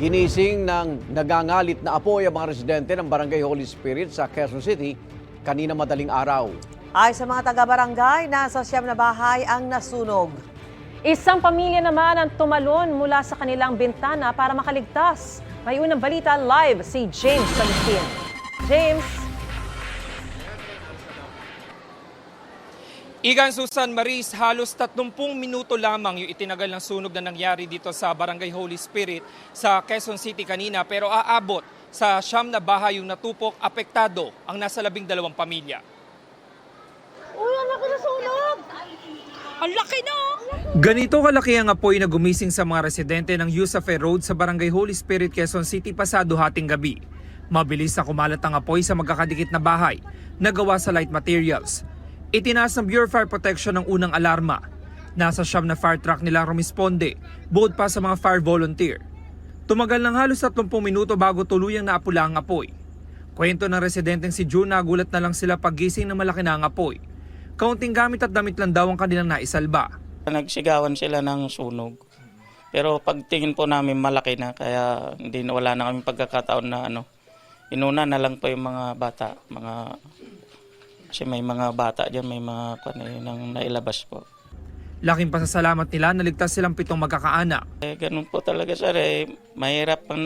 Ginising ng nagangalit na apoy ang mga residente ng Barangay Holy Spirit sa Quezon City kanina madaling araw. Ay sa mga taga-barangay, nasa 9 na bahay ang nasunog. Isang pamilya naman ang tumalon mula sa kanilang bintana para makaligtas. May unang balita live si James Agustin. James. Igan Susan Maris, halos 30 minuto lamang yung itinagal ng sunog na nangyari dito sa Barangay Holy Spirit sa Quezon City kanina, pero aabot sa 9 na bahay yung natupok, apektado ang nasa 12 pamilya. Uy, anak ko nasunog! Ang laki no! Ganito kalaki ang apoy na gumising sa mga residente ng Yusafe Road sa Barangay Holy Spirit, Quezon City pasado hating gabi. Mabilis na kumalat ang apoy sa magkakadikit na bahay na gawa sa light materials. Itinaas ng Bureau of Fire Protection ang unang alarma. Nasa 9 na fire truck nila rumisponde, bukod pa sa mga fire volunteer. Tumagal ng halos 30 minuto bago tuluyang naapula ang apoy. Kwento ng residenteng si June, nagulat na lang sila paggising na malaki na ang apoy. Kaunting gamit at damit lang daw ang kanilang naisalba. Nagsigawan sila ng sunog. Pero pagtingin po namin malaki na, kaya wala na kami pagkakataon na inuna na lang po yung mga bata, kasi may mga bata dyan, may mga nang nailabas po. Laking pasasalamat nila, naligtas silang 7 magkakaanak. Ganun po talaga sir, mahirap pang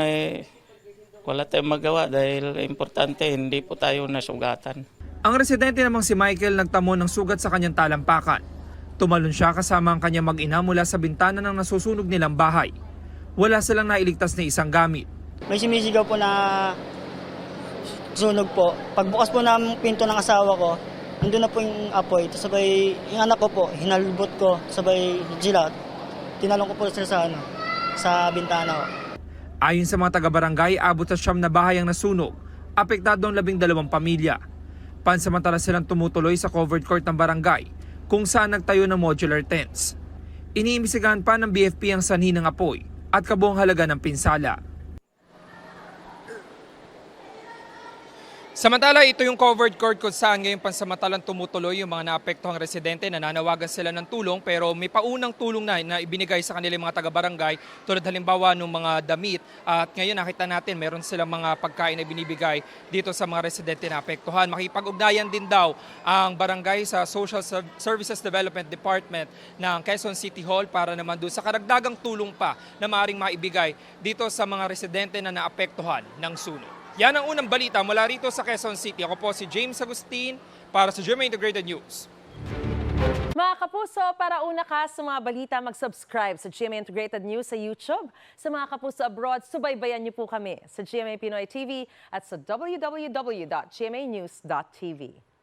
wala tayong magawa dahil importante hindi po tayo nasugatan. Ang residente namang si Michael nagtamo ng sugat sa kanyang talampakan. Tumalon siya kasama ang kanyang mag-ina mula sa bintana ng nasusunog nilang bahay. Wala silang nailigtas na isang gamit. May sumisigaw po na sunog po. Pagbukas po ng pinto ng asawa ko, andun na po yung apoy. Tapos sabay, yung anak ko po, hinalbot ko, sabay jilat. Tinalong ko po sila sa bintana ko. Ayon sa mga taga-barangay, abot sa 9 na bahay ang nasunog. Apektado ang 12 pamilya. Pansamantala silang tumutuloy sa covered court ng barangay, kung saan nagtayo ng modular tents. Iniimbestigahan pa ng BFP ang sanhi ng apoy at kabuang halaga ng pinsala. Samantala, ito yung covered court kung saan ngayon pansamantalang tumutuloy yung mga naapektuhang residente. Nananawagan sila ng tulong pero may paunang tulong na ibinigay sa kanilang mga taga-barangay tulad halimbawa ng mga damit. At ngayon nakita natin meron silang mga pagkain na binibigay dito sa mga residente na apektuhan. Makipag-ugnayan din daw ang barangay sa Social Services Development Department ng Quezon City Hall para naman doon sa karagdagang tulong pa na maaaring maibigay dito sa mga residente na naapektuhan ng sunog. Yan ang unang balita mula rito sa Quezon City. Ako po si James Agustin para sa GMA Integrated News. Mga kapuso, para una ka sa mga balita, mag-subscribe sa GMA Integrated News sa YouTube. Sa mga kapuso abroad, subaybayan niyo po kami sa GMA Pinoy TV at sa www.gmanews.tv.